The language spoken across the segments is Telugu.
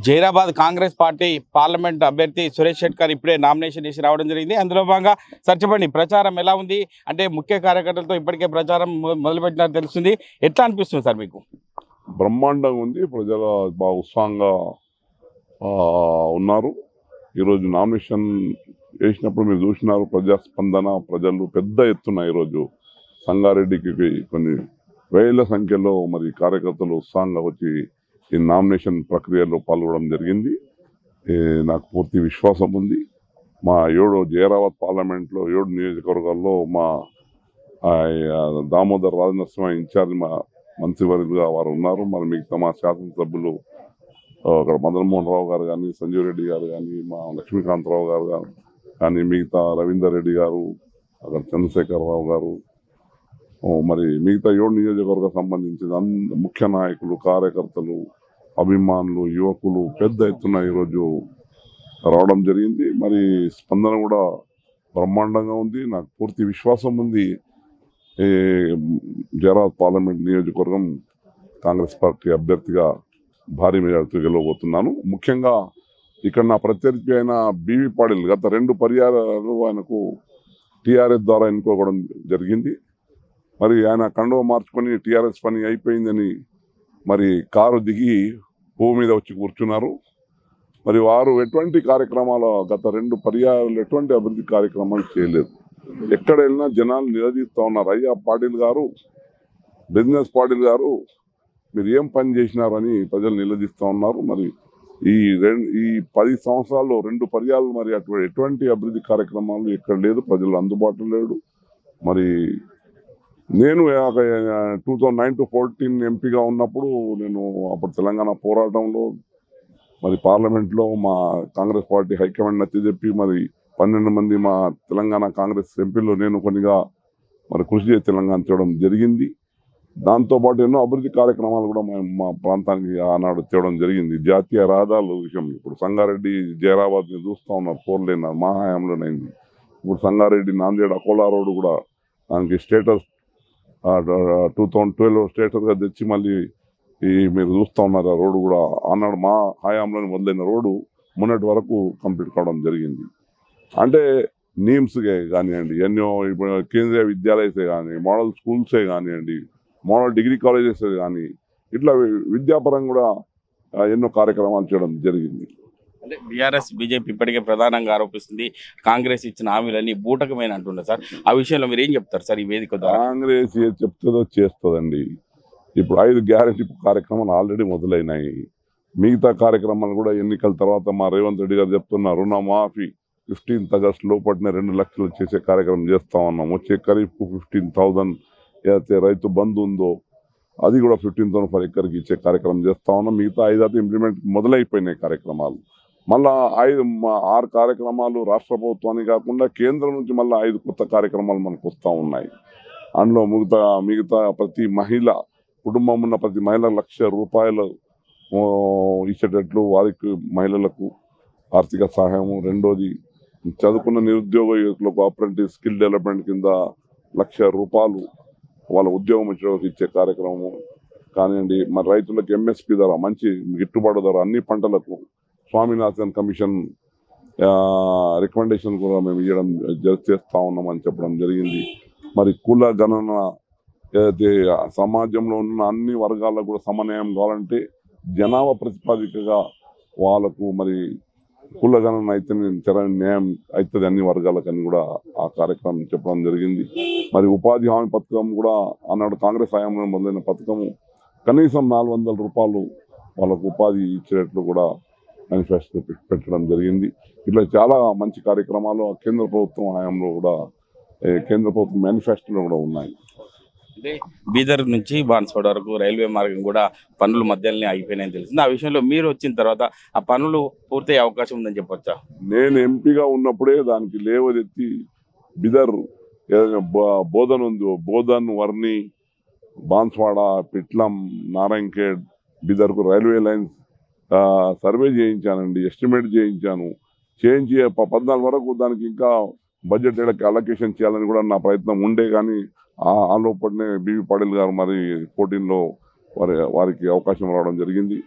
జైరాబాద్ కాంగ్రెస్ పార్టీ పార్లమెంట్ అభ్యర్థి సురేష్ షెట్కర్ ఇప్పుడే నామినేషన్ చేసి రావడం జరిగింది. అందులో భాగంగా చెప్పండి, ప్రచారం ఎలా ఉంది? అంటే ముఖ్య కార్యకర్తలతో ఇప్పటికే ప్రచారం మొదలుపెట్టినట్టు తెలుస్తుంది. ఎట్లా అనిపిస్తుంది సార్ మీకు? బ్రహ్మాండంగా ఉంది. ప్రజలు బాగా ఉత్సాహంగా ఉన్నారు. ఈరోజు నామినేషన్ వేసినప్పుడు మీరు చూసినారు ప్రజాస్పందన. ప్రజలు పెద్ద ఎత్తున ఈరోజు సంగారెడ్డికి కొన్ని వేల సంఖ్యలో మరి కార్యకర్తలు ఉత్సాహంగా వచ్చి ఈ నామినేషన్ ప్రక్రియలో పాల్గొనడం జరిగింది. నాకు పూర్తి విశ్వాసం ఉంది. మా జైరాబాద్ పార్లమెంట్లో 7 నియోజకవర్గాల్లో మా దామోదర్ రాజనరసింహ ఇన్ఛార్జ్ మా మంత్రివర్యులుగా వారు ఉన్నారు. మరి మిగతా మా శాసనసభ్యులు అక్కడ మదన్మోహన్ రావు గారు కానీ, సంజీవ్ రెడ్డి గారు కానీ, మా లక్ష్మీకాంతరావు గారు కానీ, మిగతా రవీందర్ రెడ్డి గారు, అక్కడ చంద్రశేఖరరావు గారు, మరి మిగతా 7 నియోజకవర్గం సంబంధించిన ముఖ్య నాయకులు, కార్యకర్తలు, అభిమానులు, యువకులు పెద్ద ఎత్తున ఈరోజు రావడం జరిగింది. మరి స్పందన కూడా బ్రహ్మాండంగా ఉంది. నాకు పూర్తి విశ్వాసం ఉంది. జైరాబాద్ పార్లమెంట్ నియోజకవర్గం కాంగ్రెస్ పార్టీ అభ్యర్థిగా భారీ మెజార్టీతో గెలవబోతున్నాను. ముఖ్యంగా ఇక్కడ నా ప్రత్యర్థి అయిన బీవీ పాటిల్ గత 2 పర్యాయాలు ఆయనకు టీఆర్ఎస్ ద్వారా ఎన్నుకోవడం జరిగింది. మరి ఆయన కండువ మార్చుకొని టీఆర్ఎస్ పని అయిపోయిందని మరి కారు దిగి భూమి మీద వచ్చి కూర్చున్నారు. మరి వారు ఎటువంటి కార్యక్రమాలు గత 2 పర్యాయాలు ఎటువంటి అభివృద్ధి కార్యక్రమాలు చేయలేదు. ఎక్కడ వెళ్ళినా జనాలు నిలదీస్తూ ఉన్నారు, అయ్యా పాటిల్ గారు, బిజినెస్ పాటిల్ గారు, మీరు ఏం పని చేసినారని ప్రజలు నిలదీస్తూ ఉన్నారు. మరి ఈ 10 సంవత్సరాల్లో 2 పర్యాలు మరి ఎటువంటి అభివృద్ధి కార్యక్రమాలు ఎక్కడ లేదు, ప్రజలు అందుబాటులో లేడు. మరి నేను 2009 to 14 ఎంపీగా ఉన్నప్పుడు నేను అప్పుడు తెలంగాణ పోరాటంలో మరి పార్లమెంట్లో మా కాంగ్రెస్ పార్టీ హైకమాండ్ నచ్చజెప్పి మరి 12 మంది మా తెలంగాణ కాంగ్రెస్ ఎంపీలు నేను కొన్నిగా మరి కృషి చేసి తెలంగాణ తేవడం జరిగింది. దాంతోపాటు ఎన్నో అభివృద్ధి కార్యక్రమాలు కూడా మా ప్రాంతానికి ఆనాడు తేవడం జరిగింది. జాతీయ రహదారుల విషయం ఇప్పుడు సంగారెడ్డి జైరాబాద్ చూస్తూ ఉన్నారు, 4 లేన్ మా హయాంలోనైంది. ఇప్పుడు సంగారెడ్డి నాందేడ్ అకోలా రోడ్డు కూడా దానికి స్టేటస్ 2012 స్టేటస్గా తెచ్చి మళ్ళీ మీరు చూస్తూ ఉన్నారు. ఆ రోడ్డు కూడా ఆనాడు మా హయాంలోని మొదలైన రోడ్డు మొన్నటి వరకు కంప్లీట్ కావడం జరిగింది. అంటే నీమ్స్కే కానివ్వండి, ఎన్నో ఇప్పుడు కేంద్రీయ విద్యాలయసే కానీ, మోడల్ స్కూల్సే కానివ్వండి, మోడల్ డిగ్రీ కాలేజెస్ కానీ, ఇట్లా విద్యాపరంగా కూడా ఎన్నో కార్యక్రమాలు చేయడం జరిగింది. అంటే బీఆర్ఎస్ బీజేపీ ఇప్పటికే ప్రధానంగా ఆరోపిస్తుంది కాంగ్రెస్ ఇచ్చిన హామీలన్నీ బూటకమైన అంటున్నారు సార్. ఆ విషయంలో మీరు ఏం చెప్తారు సార్? ఈ వేదిక కాంగ్రెస్ ఏది చెప్తుందో చేస్తుందండి. ఇప్పుడు 5 గ్యారెంటీ కార్యక్రమాలు ఆల్రెడీ మొదలైనాయి. మిగతా కార్యక్రమాలు కూడా ఎన్నికల తర్వాత మా రేవంత్ రెడ్డి గారు చెప్తున్నారు, రుణమాఫీ 15th August లోపటినే 2 లక్షలు చేసే కార్యక్రమం చేస్తా ఉన్నాం. వచ్చే ఖరీఫ్కు 15,000 ఏదైతే రైతు బంధు ఉందో అది కూడా 15,000 ఫర్ ఎకర్కి ఇచ్చే కార్యక్రమం చేస్తా ఉన్నాం. మిగతా 5 అయితే ఇంప్లిమెంట్ మొదలైపోయినాయి కార్యక్రమాలు. మళ్ళా 6 కార్యక్రమాలు రాష్ట్ర ప్రభుత్వానికి కాకుండా కేంద్రం నుంచి మళ్ళీ 5 కొత్త కార్యక్రమాలు మనకు వస్తూ ఉన్నాయి. అందులో మిగతా ప్రతి మహిళ కుటుంబం ఉన్న ప్రతి మహిళ ₹1,00,000 ఇచ్చేటట్లు వారికి మహిళలకు ఆర్థిక సహాయము. రెండోది, చదువుకున్న నిరుద్యోగ యువకులకు అప్రెంటిస్ స్కిల్ డెవలప్మెంట్ కింద ₹1,00,000 వాళ్ళ ఉద్యోగం వచ్చేటప్పుడు ఇచ్చే కార్యక్రమం కానివ్వండి. మరి రైతులకు ఎంఎస్పి ధర, మంచి గిట్టుబాటు ధర అన్ని పంటలకు స్వామినాథన్ కమిషన్ రికమెండేషన్ కూడా మేము ఇవ్వడం చేస్తూ ఉన్నామని చెప్పడం జరిగింది. మరి కుల గణన ఏదైతే సమాజంలో ఉన్న అన్ని వర్గాలకు కూడా సమన్వయం కావాలంటే జనాభా ప్రతిపాదికగా వాళ్ళకు మరి కుల గణన అయితే న్యాయం అవుతుంది అన్ని వర్గాలకని కూడా ఆ కార్యక్రమం చెప్పడం జరిగింది. మరి ఉపాధి హామీ పథకం కూడా ఆనాడు కాంగ్రెస్ హయాంలో మొదలైన పథకము కనీసం ₹400 వాళ్ళకు ఉపాధి ఇచ్చేటట్లు కూడా మేనిఫెస్టో పెట్టడం జరిగింది. ఇట్లా చాలా మంచి కార్యక్రమాలు కేంద్ర ప్రభుత్వం హయాంలో కూడా కేంద్ర ప్రభుత్వం మేనిఫెస్టోలో కూడా ఉన్నాయి. అంటే బీదర్ నుంచి బాన్స్వాడ వరకు రైల్వే మార్గం కూడా పనులు మధ్యలోనే ఆగిపోయినాయని తెలిసింది. ఆ విషయంలో మీరు వచ్చిన తర్వాత ఆ పనులు పూర్తయ్యే అవకాశం ఉందని చెప్పొచ్చా? నేను ఎంపీగా ఉన్నప్పుడే దానికి లేవదెత్తి బీదర్ ఏదైనా బోధన్ ఉంది, బోధన్, వర్ని, బాన్స్వాడ, పిట్లం, నారాయణఖేడ్, బీదర్కు రైల్వే లైన్స్ సర్వే చేయించానండి, ఎస్టిమేట్ చేయించాను. చేయించి 14 వరకు దానికి ఇంకా బడ్జెట్ అలొకేషన్ చేయాలని కూడా నా ప్రయత్నం ఉండే. కానీ ఆ లోపలనే బీవీ పాటిల్ గారు మరి 14లో వారికి అవకాశం రావడం జరిగింది.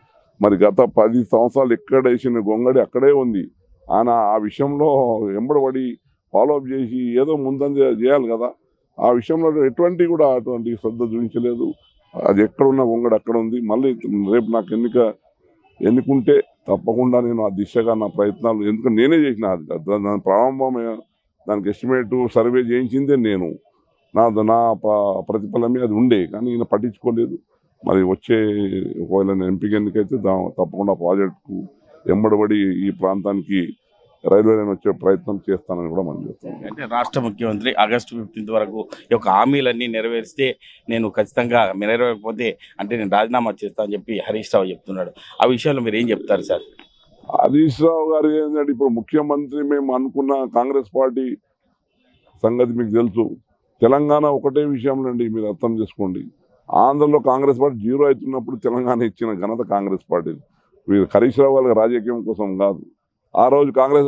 మరి గత 10 సంవత్సరాలు ఎక్కడ వేసిన గొంగడి అక్కడే ఉంది. ఆయన ఆ విషయంలో ఎంబడబడి ఫాలో అప్ చేసి ఏదో ముందంజ చేయాలి కదా. ఆ విషయంలో అటువంటి శ్రద్ధ చూపించలేదు. అది ఎక్కడున్న గొంగడి అక్కడ ఉంది. మళ్ళీ రేపు నాకు ఎన్నుకుంటే తప్పకుండా నేను ఆ దిశగా నా ప్రయత్నాలు, ఎందుకంటే నేనే చేసిన దాని ప్రారంభమే, దానికి ఎస్టిమేట్ సర్వే చేయించిందే నేను. నా ప్రతిఫలమే అది ఉండే, కానీ ఈయన పట్టించుకోలేదు. మరి ఒకవేళ నేను ఎంపీకి ఎన్నికైతే తప్పకుండా ప్రాజెక్టుకు ఎంబడబడి ఈ ప్రాంతానికి రైల్వే లైన్ వచ్చే ప్రయత్నం చేస్తానని కూడా మనం చెప్తాను. అంటే రాష్ట్ర ముఖ్యమంత్రి ఆగస్టు 15 వరకు ఈ యొక్క హామీలన్నీ నెరవేరిస్తే నేను ఖచ్చితంగా నెరవేరకపోతే అంటే నేను రాజీనామా చేస్తానని చెప్పి హరీష్ రావు చెప్తున్నాడు. ఆ విషయంలో మీరు ఏం చెప్తారు సార్? హరీష్ రావు గారు ఏంటంటే ఇప్పుడు ముఖ్యమంత్రి మేము అనుకున్న కాంగ్రెస్ పార్టీ సంగతి మీకు తెలుసు. తెలంగాణ ఒకటే విషయంలో అండి, మీరు అర్థం చేసుకోండి. ఆంధ్రలో కాంగ్రెస్ పార్టీ 0 అవుతున్నప్పుడు తెలంగాణ ఇచ్చిన ఘనత కాంగ్రెస్ పార్టీ. వీరు హరీష్ రావు గారి రాజకీయం కోసం కాదు. ఆ రోజు కాంగ్రెస్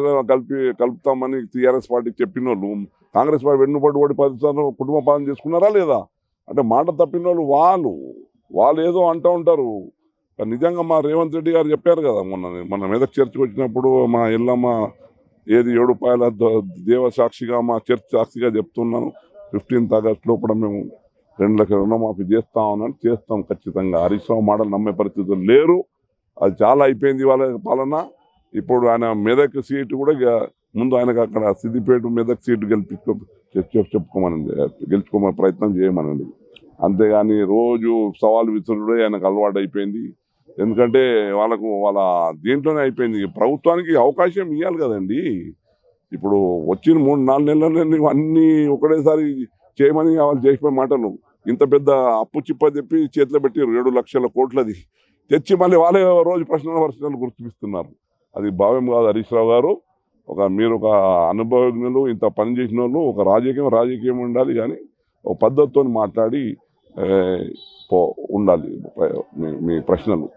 కలుపుతామని టీఆర్ఎస్ పార్టీ చెప్పిన వాళ్ళు కాంగ్రెస్ పార్టీ వెన్నుబడి 10 సార్లు కుటుంబ పాలన చేసుకున్నారా లేదా? అంటే మాట తప్పిన వాళ్ళు ఏదో అంటూ ఉంటారు. నిజంగా మా రేవంత్ రెడ్డి గారు చెప్పారు కదా, మన మెదక్ చర్చకు వచ్చినప్పుడు మా ఎల్లమ్మ ఏది 7 రూపాయల దేవ సాక్షిగా మా చర్చ్ సాక్షిగా చెప్తున్నాను, 15th ఆగస్టు లోపల మేము 2 లక్షల రుణమాఫీ చేస్తామని చేస్తాం ఖచ్చితంగా. హరీష్ రావు మాటలు నమ్మే పరిస్థితులు లేరు. అది చాలా అయిపోయింది వాళ్ళ పాలన. ఇప్పుడు ఆయన మెదక్ సీటు కూడా ముందు ఆయనకు అక్కడ సిద్దిపేట మెదక్ సీటు గెలుచుకోమని ప్రయత్నం చేయమనండి. అంతేగాని రోజు సవాలు విసురుడే ఆయనకు అలవాటు అయిపోయింది. ఎందుకంటే వాళ్ళ దీంట్లోనే అయిపోయింది. ప్రభుత్వానికి అవకాశం ఇవ్వాలి కదండి. ఇప్పుడు వచ్చిన 3-4 నెలలని అన్నీ ఒకటేసారి చేయమని వాళ్ళు చేసిపోయే మాటలు. ఇంత పెద్ద అప్పు చిప్ప చెప్పి చేతిలో పెట్టారు 7 లక్షల కోట్లది తెచ్చి మళ్ళీ వాళ్ళే రోజు ప్రశ్నలు గుర్తిస్తున్నారు. అది భావ్యం కాదు. హరీష్ రావు గారు మీరు ఒక అనుభవజ్ఞులు, ఇంత పని చేసిన వాళ్ళు, ఒక రాజకీయం ఉండాలి, కానీ ఒక పద్ధతితో మాట్లాడి ఉండాలి మీ ప్రశ్నలు.